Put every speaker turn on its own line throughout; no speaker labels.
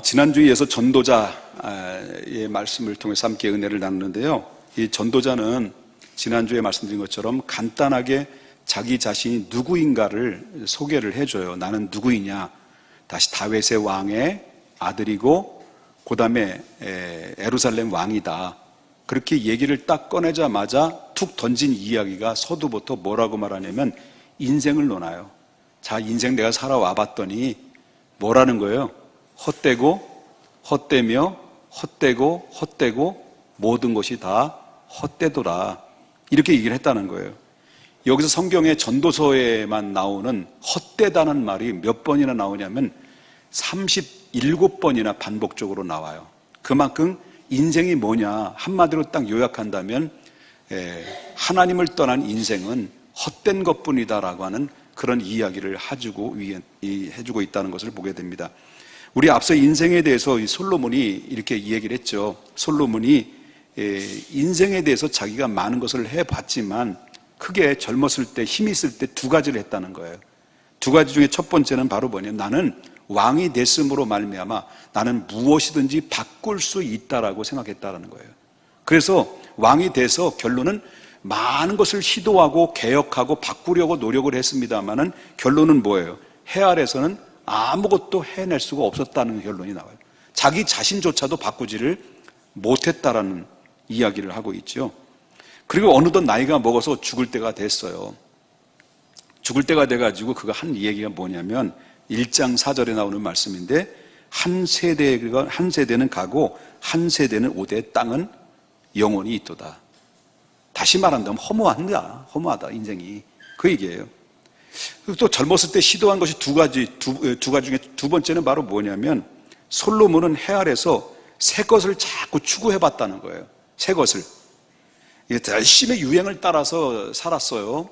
지난주에 이어서 전도자의 말씀을 통해서 함께 은혜를 나누는데요. 이 전도자는 지난주에 말씀드린 것처럼 간단하게 자기 자신이 누구인가를 소개를 해줘요. 나는 누구이냐? 다시 다윗의 왕의 아들이고 그 다음에 예루살렘 왕이다. 그렇게 얘기를 딱 꺼내자마자 툭 던진 이야기가 서두부터 뭐라고 말하냐면 인생을 논아요. 자, 인생 내가 살아와 봤더니 뭐라는 거예요? 헛되고 헛되며 헛되고 헛되고 모든 것이 다 헛되도다. 이렇게 얘기를 했다는 거예요. 여기서 성경의 전도서에만 나오는 헛되다는 말이 몇 번이나 나오냐면 37번이나 반복적으로 나와요. 그만큼 인생이 뭐냐 한마디로 딱 요약한다면 하나님을 떠난 인생은 헛된 것뿐이다라고 하는 그런 이야기를 해주고 있다는 것을 보게 됩니다. 우리 앞서 인생에 대해서 솔로몬이 이렇게 얘기를 했죠. 솔로몬이 인생에 대해서 자기가 많은 것을 해봤지만 크게 젊었을 때 힘이 있을 때 두 가지를 했다는 거예요. 두 가지 중에 첫 번째는 바로 뭐냐면 나는 왕이 됐음으로 말미암아 나는 무엇이든지 바꿀 수 있다라고 생각했다라는 거예요. 그래서 왕이 돼서 결론은 많은 것을 시도하고 개혁하고 바꾸려고 노력을 했습니다만은 결론은 뭐예요? 해 아래서는 아무것도 해낼 수가 없었다는 결론이 나와요. 자기 자신조차도 바꾸지를 못했다라는 이야기를 하고 있죠. 그리고 어느덧 나이가 먹어서 죽을 때가 됐어요. 죽을 때가 돼가지고 그가 한 얘기가 뭐냐면 1장 4절에 나오는 말씀인데 한 세대는 가고 한 세대는 오되 땅은 영원히 있도다. 다시 말한다면 허무하다 인생이. 그 얘기예요. 또 젊었을 때 시도한 것이 두 가지 중에 두 번째는 바로 뭐냐면 솔로몬은 해 아래서 새 것을 자꾸 추구해봤다는 거예요. 새 것을. 열심히 유행을 따라서 살았어요.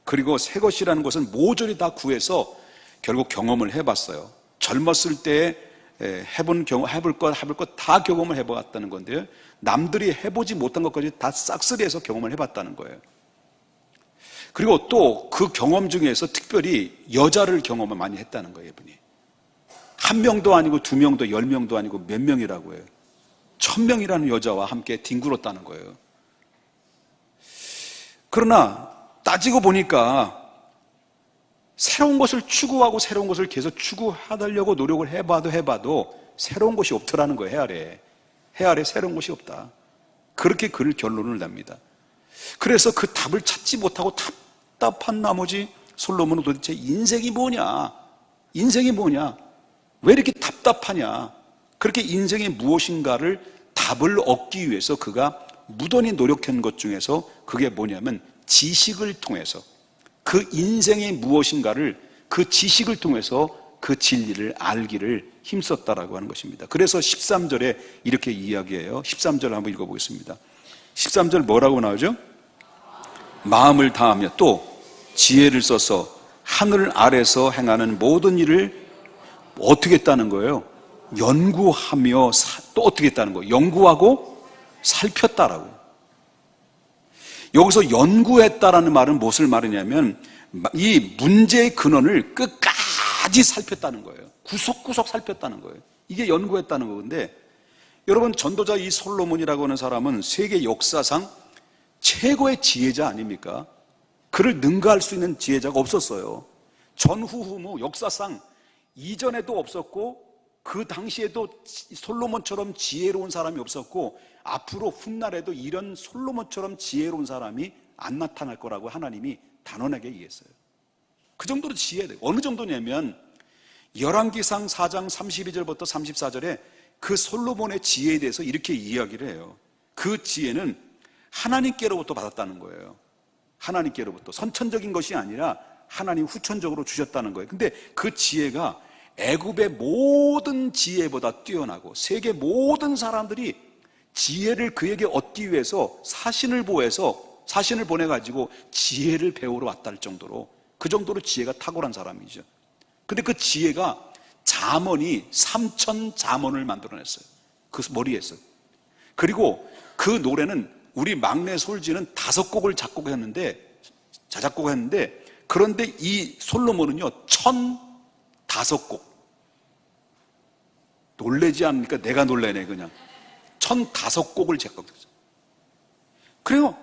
그리고 새 것이라는 것은 모조리 다 구해서 결국 경험을 해봤어요. 젊었을 때 해볼 것 다 경험을 해봤다는 건데요. 남들이 해보지 못한 것까지 다 싹쓸이해서 경험을 해봤다는 거예요. 그리고 또 그 경험 중에서 특별히 여자를 경험을 많이 했다는 거예요. 이분이. 한 명도 아니고 두 명도 10명도 아니고 몇 명이라고 해요. 1000명이라는 여자와 함께 뒹굴었다는 거예요. 그러나 따지고 보니까 새로운 것을 추구하고 새로운 것을 계속 추구하려고 노력을 해봐도 새로운 것이 없더라는 거예요. 해 아래 새로운 것이 없다. 그렇게 그를 결론을 냅니다. 그래서 그 답을 찾지 못하고 답답한 나머지 솔로몬은 도대체 인생이 뭐냐? 왜 이렇게 답답하냐? 그렇게 인생이 무엇인가를 답을 얻기 위해서 그가 무던히 노력한 것 중에서 그게 뭐냐면 지식을 통해서 그 인생이 무엇인가를 그 지식을 통해서 그 진리를 알기를 힘썼다라고 하는 것입니다. 그래서 13절에 이렇게 이야기해요. 13절 한번 읽어보겠습니다. 13절 뭐라고 나오죠? 마음을 다하며 또 지혜를 써서 하늘 아래서 행하는 모든 일을 어떻게 했다는 거예요? 연구하며 또 어떻게 했다는 거예요? 연구하고 살폈다라고. 여기서 연구했다라는 말은 무엇을 말하냐면 이 문제의 근원을 끝까지 살폈다는 거예요. 구석구석 살폈다는 거예요. 이게 연구했다는 건데 여러분 전도자 이 솔로몬이라고 하는 사람은 세계 역사상 최고의 지혜자 아닙니까? 그를 능가할 수 있는 지혜자가 없었어요. 전후후무 역사상 이전에도 없었고 그 당시에도 솔로몬처럼 지혜로운 사람이 없었고 앞으로 훗날에도 이런 솔로몬처럼 지혜로운 사람이 안 나타날 거라고 하나님이 단언하게 얘기했어요. 그 정도로 지혜돼요. 어느 정도냐면 열왕기상 4장 32절부터 34절에 그 솔로몬의 지혜에 대해서 이렇게 이야기를 해요. 그 지혜는 하나님께로부터 받았다는 거예요. 하나님께로부터 선천적인 것이 아니라 하나님 후천적으로 주셨다는 거예요. 근데 그 지혜가 애굽의 모든 지혜보다 뛰어나고 세계 모든 사람들이 지혜를 그에게 얻기 위해서 사신을 보내가지고 지혜를 배우러 왔다는 정도로 그 정도로 지혜가 탁월한 사람이죠. 근데 그 지혜가 잠언이 3000잠언을 만들어냈어요. 그 머리에서. 그리고 그 노래는 우리 막내 솔지는 5곡을 자작곡했는데 그런데 이 솔로몬은요 1005곡 놀래지 않으니까 내가 놀래네. 그냥 1005곡을 제각했어요. 그리고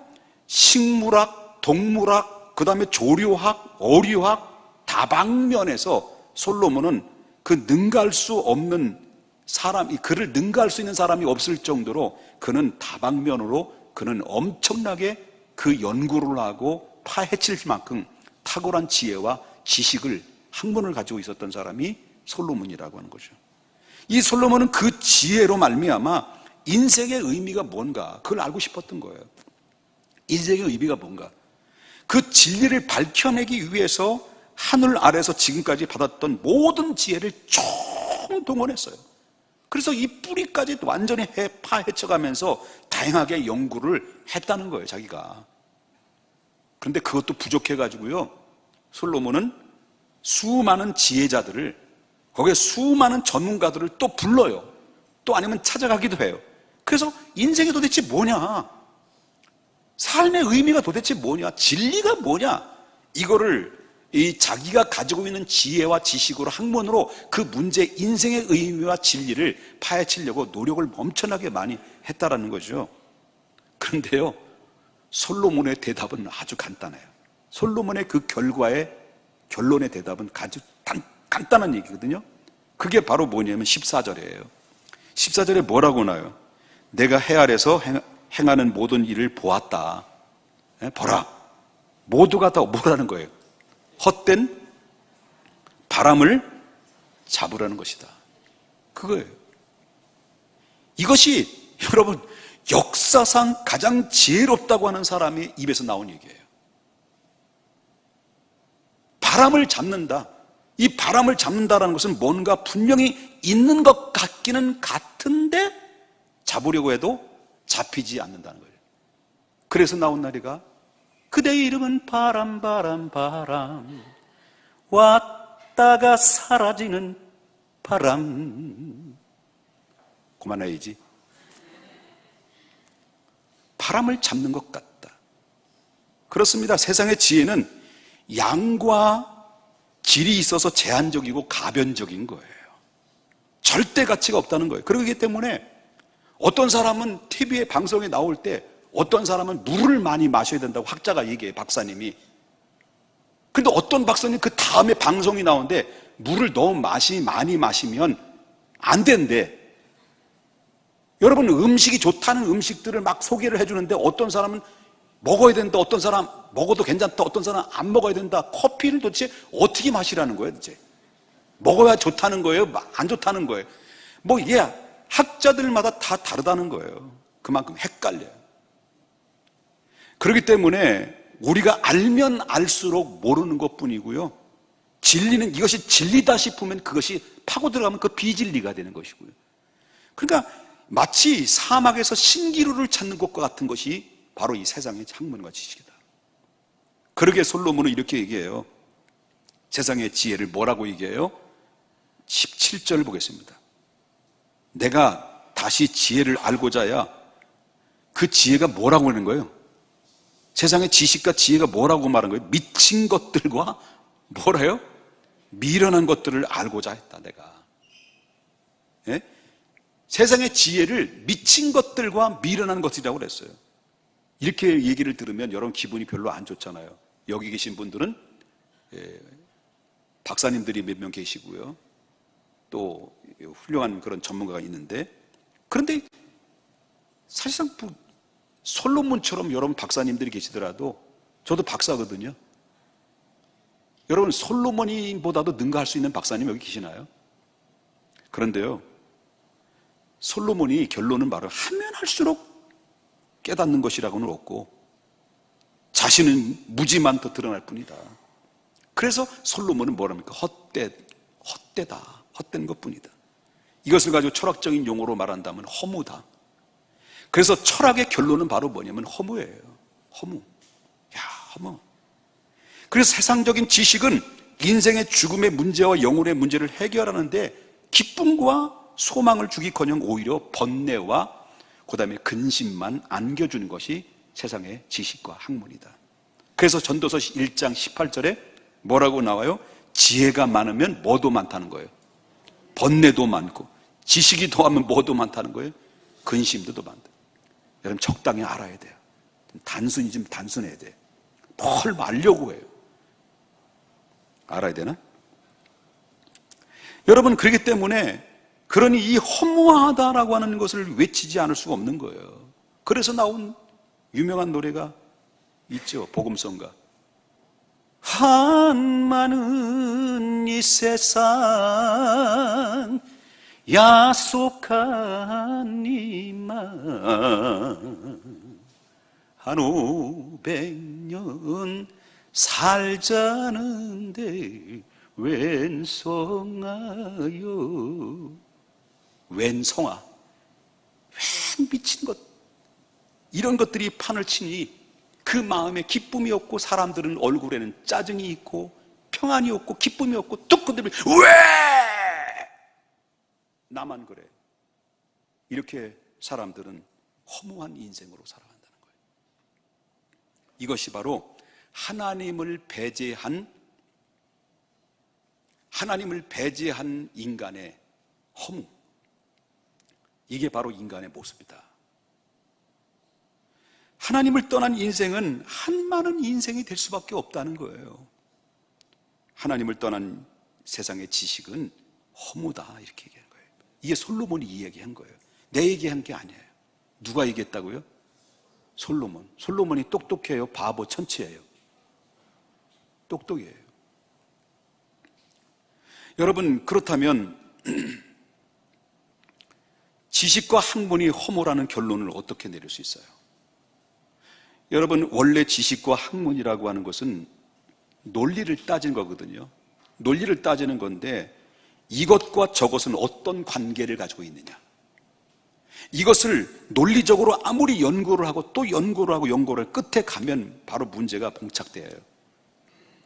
식물학, 동물학, 그 다음에 조류학, 어류학 다방면에서 솔로몬은 그 능가할 수 없는 사람이, 그를 능가할 수 있는 사람이 없을 정도로 그는 다방면으로 그는 엄청나게 그 연구를 하고 파헤칠 만큼 탁월한 지혜와 지식을, 학문을 가지고 있었던 사람이 솔로몬이라고 하는 거죠. 이 솔로몬은 그 지혜로 말미암아 인생의 의미가 뭔가 그걸 알고 싶었던 거예요. 인생의 의미가 뭔가, 그 진리를 밝혀내기 위해서 하늘 아래서 지금까지 받았던 모든 지혜를 총동원했어요. 그래서 이 뿌리까지 완전히 파헤쳐가면서 다양하게 연구를 했다는 거예요, 자기가. 그런데 그것도 부족해가지고요, 솔로몬은 수많은 지혜자들을, 거기에 수많은 전문가들을 또 불러요. 또 아니면 찾아가기도 해요. 그래서 인생이 도대체 뭐냐, 삶의 의미가 도대체 뭐냐, 진리가 뭐냐, 이거를 이 자기가 가지고 있는 지혜와 지식으로, 학문으로 그 문제, 인생의 의미와 진리를 파헤치려고 노력을 엄청나게 많이 했다라는 거죠. 그런데요, 솔로몬의 대답은 아주 간단해요. 솔로몬의 그 결론의 대답은 아주 간단한 얘기거든요. 그게 바로 뭐냐면 14절이에요. 14절에 뭐라고 나와요? 내가 해 아래서 행하는 모든 일을 보았다. 보라. 모두가 다 뭐라는 거예요? 헛된 바람을 잡으라는 것이다. 그거예요. 이것이 여러분 역사상 가장 지혜롭다고 하는 사람의 입에서 나온 얘기예요. 바람을 잡는다. 이 바람을 잡는다라는 것은 뭔가 분명히 있는 것 같기는 같은데 잡으려고 해도 잡히지 않는다는 거예요. 그래서 나온 나리가 그대의 이름은 바람 바람 바람, 왔다가 사라지는 바람. 그만해야지. 바람을 잡는 것 같다. 그렇습니다. 세상의 지혜는 양과 질이 있어서 제한적이고 가변적인 거예요. 절대 가치가 없다는 거예요. 그렇기 때문에 어떤 사람은 TV에 방송에 나올 때 어떤 사람은 물을 많이 마셔야 된다고 학자가 얘기해요, 박사님이. 근데 어떤 박사님 그 다음에 방송이 나오는데 물을 너무 많이 마시면 안 된대. 여러분, 음식이 좋다는 음식들을 막 소개를 해주는데 어떤 사람은 먹어야 된다, 어떤 사람 먹어도 괜찮다, 어떤 사람 안 먹어야 된다. 커피를 도대체 어떻게 마시라는 거예요, 도대체? 먹어야 좋다는 거예요? 안 좋다는 거예요? 뭐 이게 학자들마다 다 다르다는 거예요. 그만큼 헷갈려요. 그렇기 때문에 우리가 알면 알수록 모르는 것뿐이고요, 진리는 이것이 진리다 싶으면 그것이 파고 들어가면 그 비진리가 되는 것이고요. 그러니까 마치 사막에서 신기루를 찾는 것과 같은 것이 바로 이 세상의 학문과 지식이다. 그러게 솔로몬은 이렇게 얘기해요. 세상의 지혜를 뭐라고 얘기해요? 17절 보겠습니다. 내가 다시 지혜를 알고자야. 그 지혜가 뭐라고 하는 거예요? 세상의 지식과 지혜가 뭐라고 말한 거예요? 미친 것들과 뭐래요? 미련한 것들을 알고자 했다, 내가. 예? 세상의 지혜를 미친 것들과 미련한 것이라고 그랬어요. 이렇게 얘기를 들으면 여러분 기분이 별로 안 좋잖아요. 여기 계신 분들은 박사님들이 몇 명 계시고요, 또 훌륭한 그런 전문가가 있는데, 그런데 사실상 솔로몬처럼 여러분 박사님들이 계시더라도, 저도 박사거든요. 여러분 솔로몬보다도 능가할 수 있는 박사님 여기 계시나요? 그런데요, 솔로몬이 결론은 바로 하면 할수록 깨닫는 것이라고는 없고 자신은 무지만 더 드러날 뿐이다. 그래서 솔로몬은 뭐랍니까? 헛되다. 헛된 것뿐이다. 이것을 가지고 철학적인 용어로 말한다면 허무다. 그래서 철학의 결론은 바로 뭐냐면 허무예요. 허무. 허무. 그래서 세상적인 지식은 인생의 죽음의 문제와 영혼의 문제를 해결하는데 기쁨과 소망을 주기커녕 오히려 번뇌와 그 다음에 근심만 안겨주는 것이 세상의 지식과 학문이다. 그래서 전도서 1장 18절에 뭐라고 나와요? 지혜가 많으면 뭐도 많다는 거예요? 번뇌도 많고, 지식이 더하면 뭐도 많다는 거예요? 근심도 더 많다. 여러분 적당히 알아야 돼요. 단순히 좀 단순해야 돼. 뭘 말려고 해요. 알아야 되나? 여러분 그렇기 때문에 그러니 이 허무하다라고 하는 것을 외치지 않을 수가 없는 거예요. 그래서 나온 유명한 노래가 있죠. 복음성가. 한많은 이 세상 야속한 이만 한 500년 살자는데 웬성하여. 웬성아, 웬 미친 것, 이런 것들이 판을 치니 그 마음에 기쁨이 없고 사람들은 얼굴에는 짜증이 있고 평안이 없고 기쁨이 없고 뚝 건드리면 왜 나만 그래. 이렇게 사람들은 허무한 인생으로 살아간다는 거예요. 이것이 바로 하나님을 배제한 인간의 허무, 이게 바로 인간의 모습이다. 하나님을 떠난 인생은 한많은 인생이 될 수밖에 없다는 거예요. 하나님을 떠난 세상의 지식은 허무다, 이렇게 얘기한 거예요. 이게 솔로몬이 이 얘기한 거예요. 내 얘기한 게 아니에요. 누가 얘기했다고요? 솔로몬. 솔로몬이 똑똑해요? 바보 천치예요? 똑똑해요. 여러분 그렇다면 지식과 학문이 허무라는 결론을 어떻게 내릴 수 있어요? 여러분 원래 지식과 학문이라고 하는 것은 논리를 따지는 거거든요. 논리를 따지는 건데 이것과 저것은 어떤 관계를 가지고 있느냐, 이것을 논리적으로 아무리 연구를 하고 또 연구를 하고 연구를 끝에 가면 바로 문제가 봉착돼요.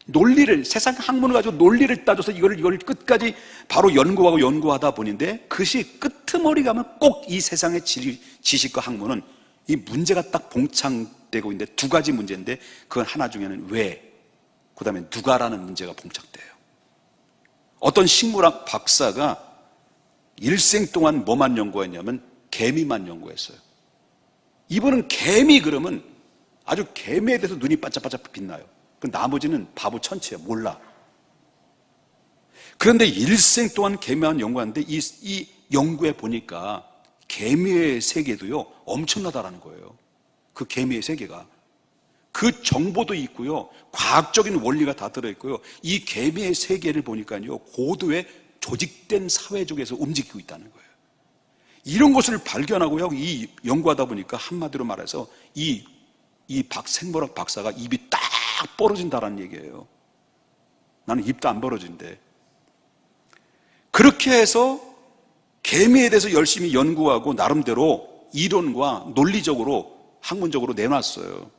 논리를, 세상 학문을 가지고 논리를 따져서 이걸 끝까지 바로 연구하다 보는데 그것이 끄트머리 가면 꼭 이 세상의 지식과 학문은 이 문제가 딱 봉착되고 있는데 두 가지 문제인데 그건 하나 중에는 왜, 그 다음에 누가라는 문제가 봉착돼요. 어떤 식물학 박사가 일생 동안 뭐만 연구했냐면 개미만 연구했어요. 이분은 개미 그러면 아주 개미에 대해서 눈이 반짝반짝 빛나요. 그 나머지는 바보 천치야, 몰라. 그런데 일생 동안 개미만 연구하는데 이 연구해 보니까 개미의 세계도요 엄청나다라는 거예요. 그 개미의 세계가, 그 정보도 있고요, 과학적인 원리가 다 들어있고요, 이 개미의 세계를 보니까요 고도의 조직된 사회적에서 움직이고 있다는 거예요. 이런 것을 발견하고요, 이 연구하다 보니까 한마디로 말해서 이 생물학 박사가 입이 딱 벌어진다라는 얘기예요. 나는 입도 안 벌어진대. 그렇게 해서 개미에 대해서 열심히 연구하고 나름대로 이론과 논리적으로 학문적으로 내놨어요.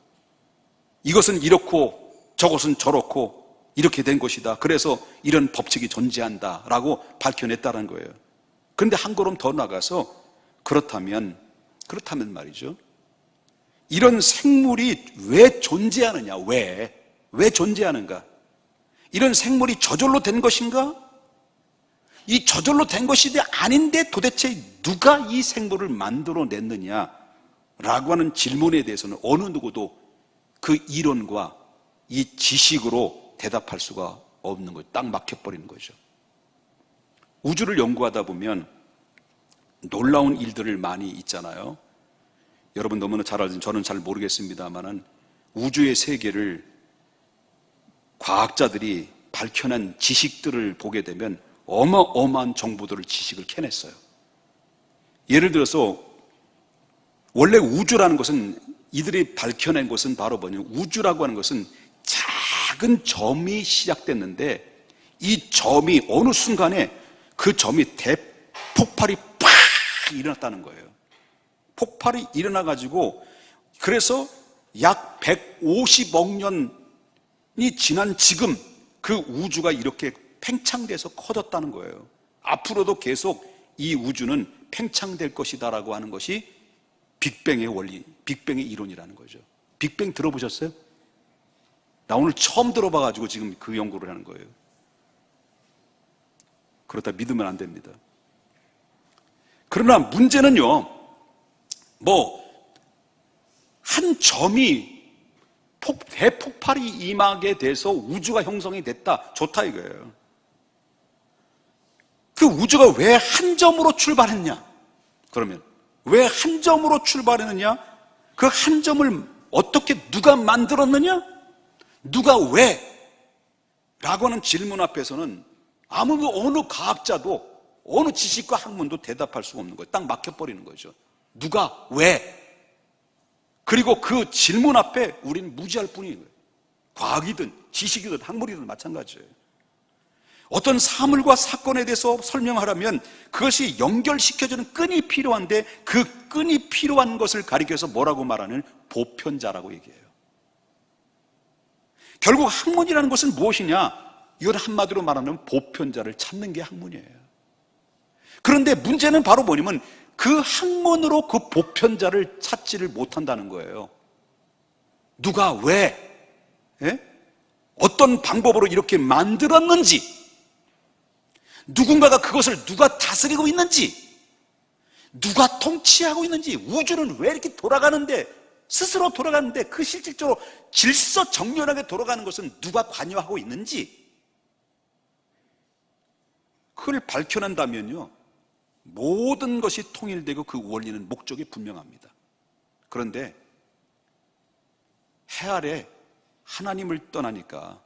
이것은 이렇고 저것은 저렇고 이렇게 된 것이다, 그래서 이런 법칙이 존재한다라고 밝혀냈다는 거예요. 그런데 한 걸음 더 나가서 그렇다면 말이죠, 이런 생물이 왜 존재하느냐, 왜 존재하는가, 이런 생물이 저절로 된 것인가, 이 저절로 된 것이 아닌데 도대체 누가 이 생물을 만들어냈느냐라고 하는 질문에 대해서는 어느 누구도 그 이론과 이 지식으로 대답할 수가 없는 거예요. 딱 막혀버리는 거죠. 우주를 연구하다 보면 놀라운 일들을 많이 있잖아요. 여러분 너무나 잘 알죠. 저는 잘 모르겠습니다만은 우주의 세계를 과학자들이 밝혀낸 지식들을 보게 되면 어마어마한 정보들을, 지식을 캐냈어요. 예를 들어서 원래 우주라는 것은, 이들이 밝혀낸 것은 바로 뭐냐면, 우주라고 하는 것은 작은 점이 시작됐는데 이 점이 어느 순간에 그 점이 대폭발이 팍 일어났다는 거예요. 폭발이 일어나가지고, 그래서 약 150억 년이 지난 지금 그 우주가 이렇게 팽창돼서 커졌다는 거예요. 앞으로도 계속 이 우주는 팽창될 것이다라고 하는 것이 빅뱅의 원리, 빅뱅의 이론이라는 거죠. 빅뱅 들어보셨어요? 나 오늘 처음 들어봐가지고 지금 그 연구를 하는 거예요. 그렇다 믿으면 안 됩니다. 그러나 문제는요, 한 점이 대폭발이 임하게 돼서 우주가 형성이 됐다, 좋다 이거예요. 그 우주가 왜 한 점으로 출발했냐? 그러면 왜 한 점으로 출발했느냐? 그 한 점을 어떻게 누가 만들었느냐? 누가 왜? 라고 하는 질문 앞에서는 어느 과학자도 어느 지식과 학문도 대답할 수가 없는 거예요. 딱 막혀버리는 거죠. 누가 왜? 그리고 그 질문 앞에 우리는 무지할 뿐이에요. 과학이든 지식이든 학문이든 마찬가지예요. 어떤 사물과 사건에 대해서 설명하려면 그것이 연결시켜주는 끈이 필요한데 그 끈이 필요한 것을 가리켜서 뭐라고 말하는? 보편자라고 얘기해요. 결국 학문이라는 것은 무엇이냐? 이건 한마디로 말하면 보편자를 찾는 게 학문이에요. 그런데 문제는 바로 뭐냐면 그 학문으로 그 보편자를 찾지를 못한다는 거예요. 누가 왜? 어떤 방법으로 이렇게 만들었는지, 누군가가 그것을 누가 다스리고 있는지, 누가 통치하고 있는지, 우주는 왜 이렇게 돌아가는데, 스스로 돌아가는데 그 실질적으로 질서정연하게 돌아가는 것은 누가 관여하고 있는지, 그걸 밝혀낸다면요, 모든 것이 통일되고 그 원리는 목적이 분명합니다. 그런데 해 아래 하나님을 떠나니까,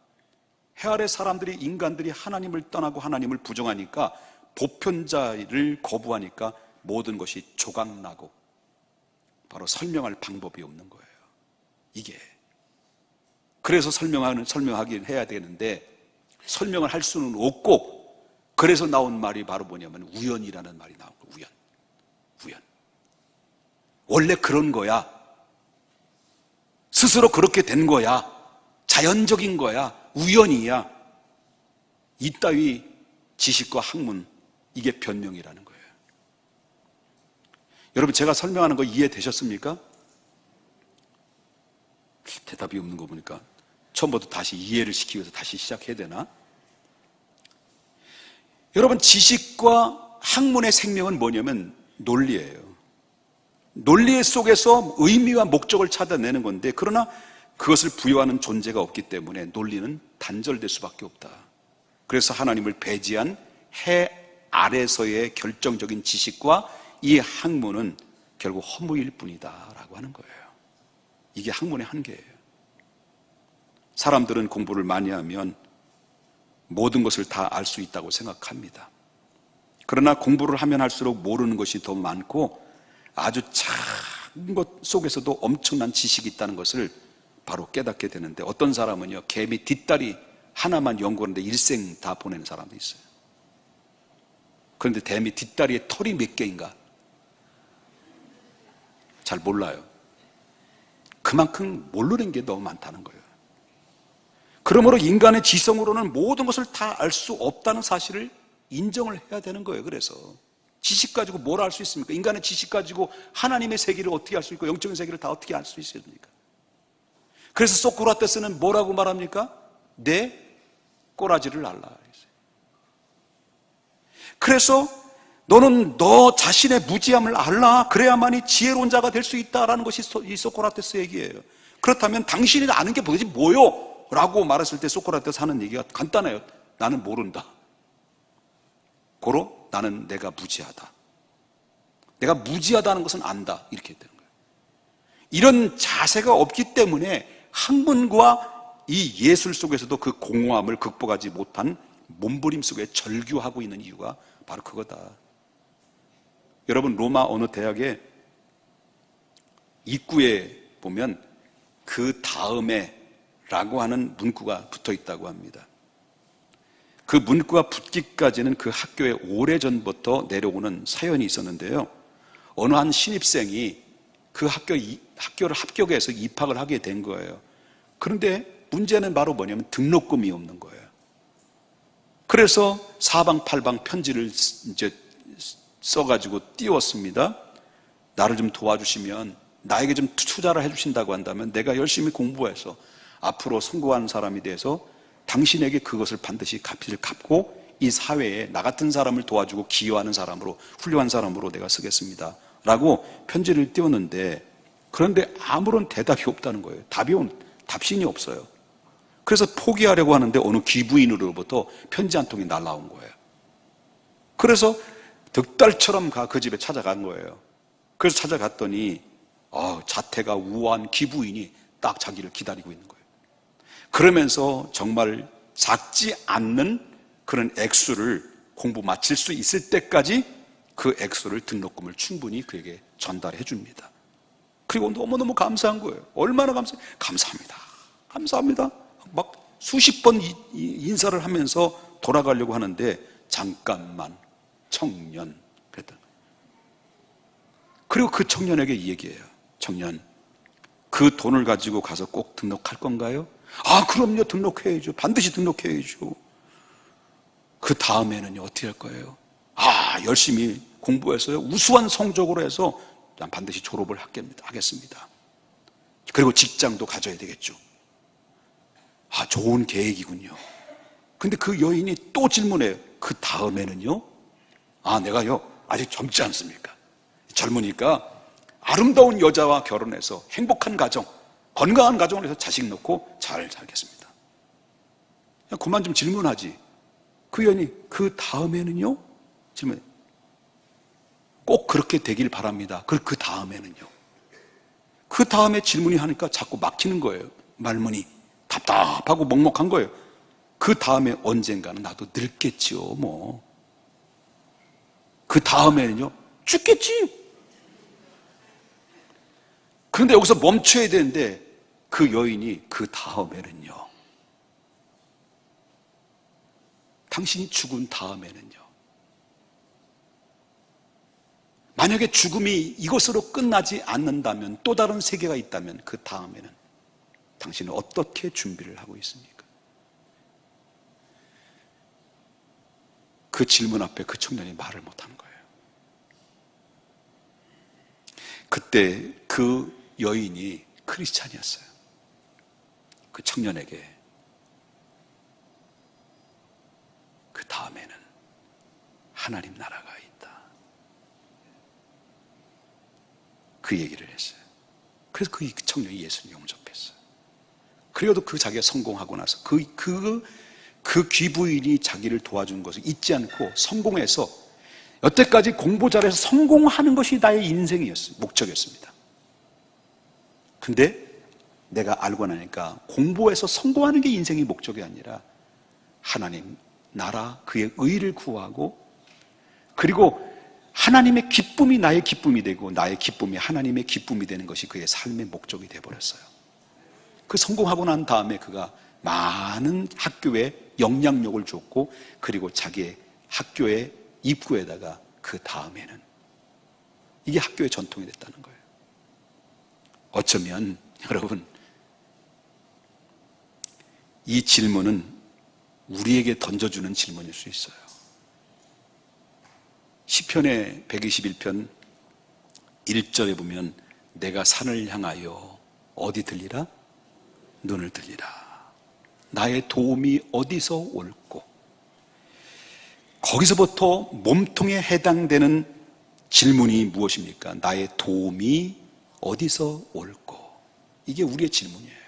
해 아래 사람들이, 인간들이 하나님을 떠나고 하나님을 부정하니까, 보편자를 거부하니까 모든 것이 조각나고 바로 설명할 방법이 없는 거예요. 이게 그래서 설명하긴 해야 되는데 설명을 할 수는 없고, 그래서 나온 말이 바로 뭐냐면 우연이라는 말이 나온 거예요. 우연. 원래 그런 거야. 스스로 그렇게 된 거야. 자연적인 거야. 우연이야. 이따위 지식과 학문, 이게 변명이라는 거예요. 여러분, 제가 설명하는 거 이해되셨습니까? 대답이 없는 거 보니까 처음부터 다시 이해를 시키기 위해서 다시 시작해야 되나? 여러분, 지식과 학문의 생명은 뭐냐면 논리예요. 논리 속에서 의미와 목적을 찾아내는 건데, 그러나 그것을 부여하는 존재가 없기 때문에 논리는 단절될 수밖에 없다. 그래서 하나님을 배제한 해 아래서의 결정적인 지식과 이 학문은 결국 허무일 뿐이다 라고 하는 거예요. 이게 학문의 한계예요. 사람들은 공부를 많이 하면 모든 것을 다 알 수 있다고 생각합니다. 그러나 공부를 하면 할수록 모르는 것이 더 많고 아주 작은 것 속에서도 엄청난 지식이 있다는 것을 바로 깨닫게 되는데, 어떤 사람은요, 개미 뒷다리 하나만 연구하는데 일생 다 보내는 사람도 있어요. 그런데 개미 뒷다리에 털이 몇 개인가? 잘 몰라요. 그만큼 모르는 게 너무 많다는 거예요. 그러므로 인간의 지성으로는 모든 것을 다 알 수 없다는 사실을 인정을 해야 되는 거예요. 그래서 지식 가지고 뭘 알 수 있습니까? 인간의 지식 가지고 하나님의 세계를 어떻게 알 수 있고 영적인 세계를 다 어떻게 알 수 있습니까? 그래서 소크라테스는 뭐라고 말합니까? 내 꼬라지를 알라. 그래서 너는 너 자신의 무지함을 알라. 그래야만이 지혜로운 자가 될 수 있다라는 것이 이 소크라테스 얘기예요. 그렇다면 당신이 아는 게 뭐지? 뭐요? 라고 말했을 때 소크라테스 하는 얘기가 간단해요. 나는 모른다. 고로 나는 내가 무지하다. 내가 무지하다는 것은 안다. 이렇게 되는 거예요. 이런 자세가 없기 때문에 학문과 이 예술 속에서도 그 공허함을 극복하지 못한 몸부림 속에 절규하고 있는 이유가 바로 그거다. 여러분, 로마 어느 대학에 입구에 보면 그 다음에 라고 하는 문구가 붙어 있다고 합니다. 그 문구가 붙기까지는 그 학교에 오래전부터 내려오는 사연이 있었는데요, 어느 한 신입생이 그 학교를 합격해서 입학을 하게 된 거예요. 그런데 문제는 바로 뭐냐면 등록금이 없는 거예요. 그래서 사방팔방 편지를 이제 써가지고 띄웠습니다. 나를 좀 도와주시면, 나에게 좀 투자를 해주신다고 한다면 내가 열심히 공부해서 앞으로 성공하는 사람이 돼서 당신에게 그것을 반드시 갚고 이 사회에 나 같은 사람을 도와주고 기여하는 사람으로, 훌륭한 사람으로 내가 쓰겠습니다 라고 편지를 띄웠는데, 그런데 아무런 대답이 없다는 거예요. 답신이 없어요. 그래서 포기하려고 하는데 어느 귀부인으로부터 편지 한 통이 날라온 거예요. 그래서 득달처럼 그 집에 찾아간 거예요. 그래서 찾아갔더니 자태가 우아한 귀부인이 딱 자기를 기다리고 있는 거예요. 그러면서 정말 작지 않는 그런 액수를 공부 마칠 수 있을 때까지 그 액수를 등록금을 충분히 그에게 전달해 줍니다. 그리고 너무너무 감사한 거예요. 얼마나 감사합니다. 감사합니다. 막 수십 번 인사를 하면서 돌아가려고 하는데, 잠깐만 청년 그랬다. 그리고 그 청년에게 이 얘기해요. 청년, 그 돈을 가지고 가서 꼭 등록할 건가요? 그럼요. 등록해야죠. 반드시 등록해야죠. 그 다음에는요, 어떻게 할 거예요? 열심히 공부해서요, 우수한 성적으로 해서 난 반드시 졸업을 하겠습니다. 그리고 직장도 가져야 되겠죠. 좋은 계획이군요. 근데 그 여인이 또 질문해요. 그 다음에는요? 내가요, 아직 젊지 않습니까? 젊으니까 아름다운 여자와 결혼해서 행복한 가정, 건강한 가정을 해서 자식 놓고 잘 살겠습니다. 그만 좀 질문하지. 그 여인이 그 다음에는요? 질문해. 꼭 그렇게 되길 바랍니다. 그 다음에는요? 그 다음에 질문이 하니까 자꾸 막히는 거예요. 말문이 답답하고 먹먹한 거예요. 그 다음에 언젠가는 나도 늙겠지요, 뭐. 그 다음에는요? 죽겠지. 그런데 여기서 멈춰야 되는데, 그 여인이 그 다음에는요? 당신이 죽은 다음에는요? 만약에 죽음이 이것으로 끝나지 않는다면, 또 다른 세계가 있다면 그 다음에는 당신은 어떻게 준비를 하고 있습니까? 그 질문 앞에 그 청년이 말을 못하는 거예요. 그때 그 여인이 크리스찬이었어요. 그 청년에게 그 다음에는 하나님 나라가 있다, 그 얘기를 했어요. 그래서 그 청년이 예수님 영접했어요. 그래도 자기가 성공하고 나서 그 귀부인이 자기를 도와준 것을 잊지 않고 성공해서, 여태까지 공부 잘해서 성공하는 것이 나의 인생이었어요. 목적이었습니다. 근데 내가 알고 나니까 공부해서 성공하는 게 인생의 목적이 아니라 하나님 나라, 그의 의를 구하고, 그리고 하나님의 기쁨이 나의 기쁨이 되고 나의 기쁨이 하나님의 기쁨이 되는 것이 그의 삶의 목적이 되어버렸어요. 그 성공하고 난 다음에 그가 많은 학교에 영향력을 줬고, 그리고 자기의 학교의 입구에다가 그 다음에는, 이게 학교의 전통이 됐다는 거예요. 어쩌면 여러분, 이 질문은 우리에게 던져주는 질문일 수 있어요. 시편의 121편 1절에 보면, 내가 산을 향하여 어디 들리라? 눈을 들리라. 나의 도움이 어디서 올꼬? 거기서부터 몸통에 해당되는 질문이 무엇입니까? 나의 도움이 어디서 올꼬? 이게 우리의 질문이에요.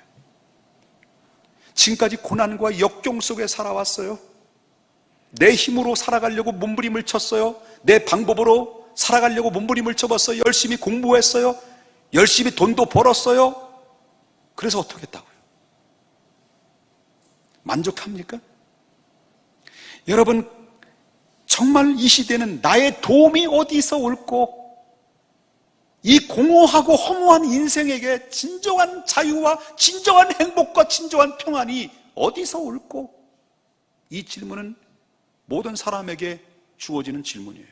지금까지 고난과 역경 속에 살아왔어요. 내 힘으로 살아가려고 몸부림을 쳤어요. 내 방법으로 살아가려고 몸부림을 쳐봤어요. 열심히 공부했어요. 열심히 돈도 벌었어요. 그래서 어떻게 했다고요? 만족합니까? 여러분, 정말 이 시대는 나의 도움이 어디서 올꼬? 이 공허하고 허무한 인생에게 진정한 자유와 진정한 행복과 진정한 평안이 어디서 올꼬? 이 질문은 모든 사람에게 주어지는 질문이에요.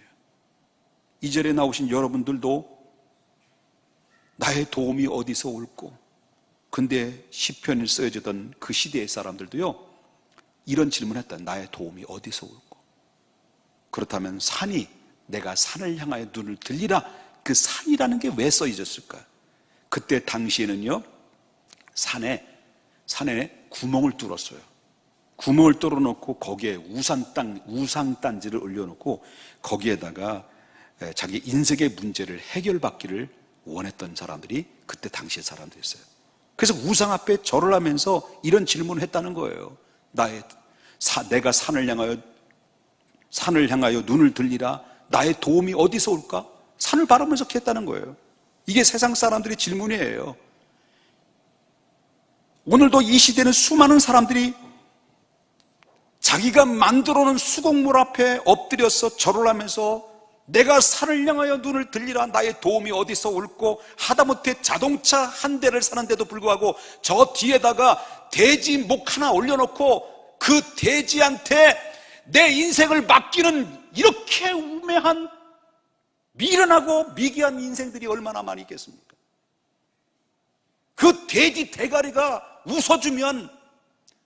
이 절에 나오신 여러분들도 나의 도움이 어디서 올꼬? 근데 시편이 쓰여지던 그 시대의 사람들도요, 이런 질문을 했다. 나의 도움이 어디서 올꼬? 그렇다면 내가 산을 향하여 눈을 들리라, 그 산이라는 게 왜 써있었을까? 그때 당시에는요, 산에 구멍을 뚫었어요. 구멍을 뚫어놓고 거기에 우상단지를 올려놓고 거기에다가 자기 인생의 문제를 해결받기를 원했던 사람들이 그때 당시의 사람들이었어요. 그래서 우상 앞에 절을 하면서 이런 질문을 했다는 거예요. 내가 산을 향하여 눈을 들리라. 나의 도움이 어디서 올까? 산을 바라보면서 했다는 거예요. 이게 세상 사람들의 질문이에요. 오늘도 이 시대는 수많은 사람들이 자기가 만들어 놓은 수공물 앞에 엎드려서 절을 하면서 내가 산을 향하여 눈을 들리라. 나의 도움이 어디서 올고, 하다못해 자동차 한 대를 사는데도 불구하고 저 뒤에다가 돼지 목 하나 올려놓고 그 돼지한테 내 인생을 맡기는 이렇게 우매한 미련하고 미개한 인생들이 얼마나 많이 있겠습니까? 그 돼지 대가리가 웃어주면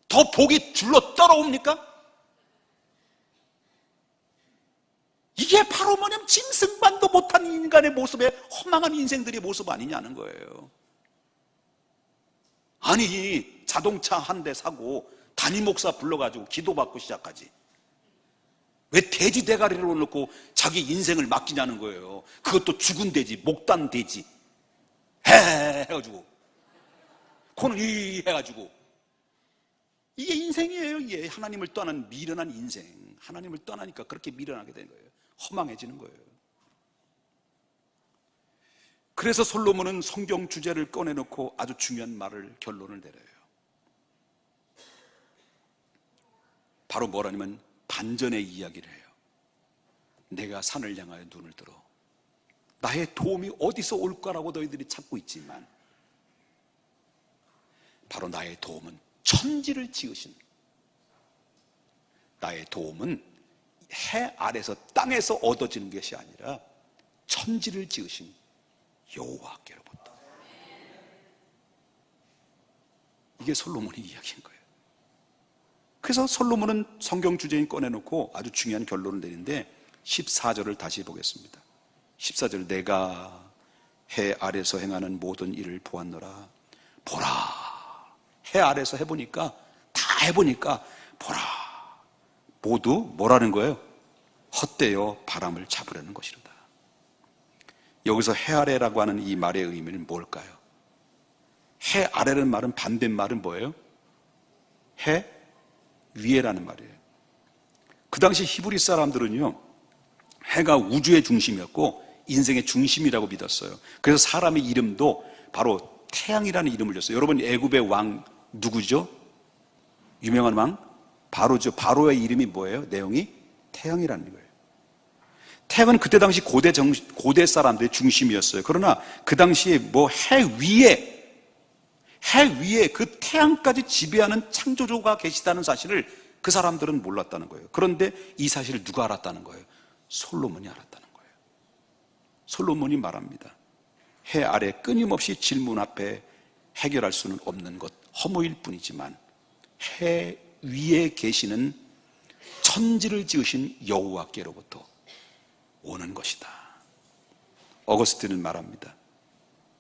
더 복이 줄로 떨어옵니까? 이게 바로 뭐냐면 짐승만도 못한 인간의 모습에 허망한 인생들의 모습 아니냐는 거예요. 아니, 자동차 한 대 사고 담임 목사 불러가지고 기도받고 시작하지. 왜 돼지 대가리를 놓고 자기 인생을 맡기냐는 거예요. 그것도 죽은 돼지, 목단 돼지 해가지고 코는 이 해가지고. 이게 인생이에요. 이게 하나님을 떠난 미련한 인생. 하나님을 떠나니까 그렇게 미련하게 된 거예요. 허망해지는 거예요. 그래서 솔로몬은 성경 주제를 꺼내놓고 아주 중요한 결론을 내려요. 바로 뭐라냐면 반전의 이야기를 해요. 내가 산을 향하여 눈을 들어 나의 도움이 어디서 올까라고 너희들이 찾고 있지만 바로 나의 도움은 천지를 지으신, 나의 도움은 해 아래서 땅에서 얻어지는 것이 아니라 천지를 지으신 여호와께로부터. 이게 솔로몬의 이야기인 거예요. 그래서 솔로몬은 성경 주제인 꺼내놓고 아주 중요한 결론을 내리는데 14절을 다시 보겠습니다. 14절, 내가 해 아래서 행하는 모든 일을 보았노라. 보라. 해 아래서 해보니까, 다 해보니까 보라. 모두 뭐라는 거예요? 헛되어 바람을 잡으려는 것이로다. 여기서 해 아래라고 하는 이 말의 의미는 뭘까요? 해 아래라는 말은 반대말은 뭐예요? 해 위에라는 말이에요. 그 당시 히브리 사람들은요, 해가 우주의 중심이었고 인생의 중심이라고 믿었어요. 그래서 사람의 이름도 바로 태양이라는 이름을 줬어요. 여러분, 애굽의 왕 누구죠? 유명한 왕? 바로죠. 바로의 이름이 뭐예요? 내용이 태양이라는 거예요. 태양은 그때 당시 고대 사람들의 중심이었어요. 그러나 그 당시에 해 위에 그 태양까지 지배하는 창조주가 계시다는 사실을 그 사람들은 몰랐다는 거예요. 그런데 이 사실을 누가 알았다는 거예요? 솔로몬이 알았다는 거예요. 솔로몬이 말합니다. 해 아래 끊임없이 질문 앞에 해결할 수는 없는 것, 허무일 뿐이지만 해 위에 계시는 천지를 지으신 여호와께로부터 오는 것이다. 어거스틴은 말합니다.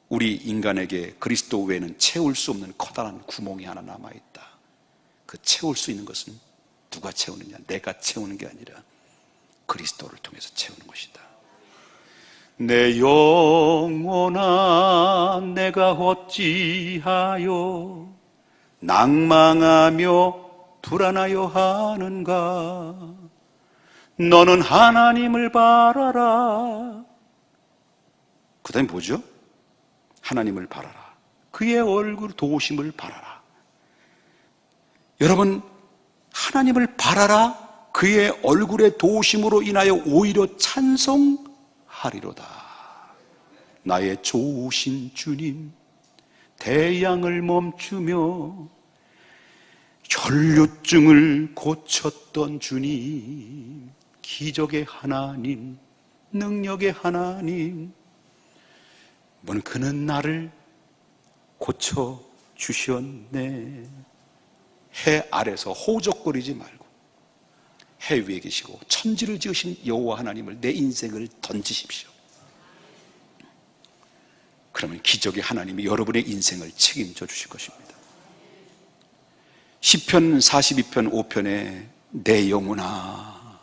우리 인간에게 그리스도 외에는 채울 수 없는 커다란 구멍이 하나 남아있다. 그 채울 수 있는 것은 누가 채우느냐? 내가 채우는 게 아니라 그리스도를 통해서 채우는 것이다. 내 영혼아, 내가 어찌하여 낭망하며 불안하여 하는가? 너는 하나님을 바라라. 그 다음에 뭐죠? 하나님을 바라라. 그의 얼굴 도우심을 바라라. 여러분, 하나님을 바라라. 그의 얼굴의 도우심으로 인하여 오히려 찬송하리로다. 나의 좋으신 주님, 태양을 멈추며 혈류증을 고쳤던 주님, 기적의 하나님, 능력의 하나님, 그는 나를 고쳐주셨네. 해 아래서 호적거리지 말고 해 위에 계시고 천지를 지으신 여호와 하나님을 내 인생을 던지십시오. 그러면 기적의 하나님이 여러분의 인생을 책임져 주실 것입니다. 시편 42편 5편에 내 영혼아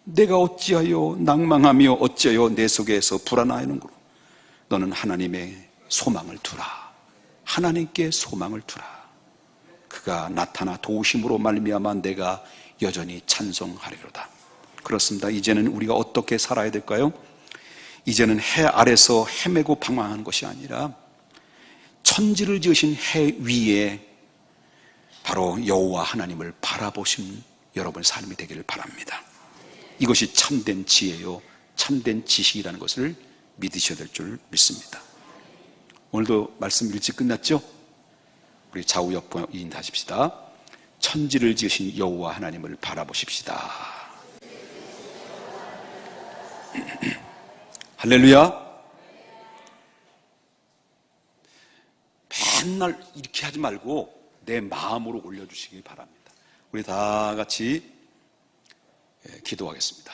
내가 어찌하여 낭망하며 어찌하여 내 속에서 불안하는구로 너는 하나님의 소망을 두라. 하나님께 소망을 두라. 그가 나타나 도우심으로 말미암아 내가 여전히 찬송하리로다. 그렇습니다. 이제는 우리가 어떻게 살아야 될까요? 이제는 해 아래서 헤매고 방황하는 것이 아니라 천지를 지으신 해 위에 바로 여호와 하나님을 바라보신 여러분의 삶이 되기를 바랍니다. 이것이 참된 지혜요 참된 지식이라는 것을 믿으셔야 될 줄 믿습니다. 오늘도 말씀 일찍 끝났죠? 우리 좌우 옆 인사하십시다. 천지를 지으신 여호와 하나님을 바라보십시다. 할렐루야. 맨날 이렇게 하지 말고 내 마음으로 올려주시기 바랍니다. 우리 다 같이 기도하겠습니다.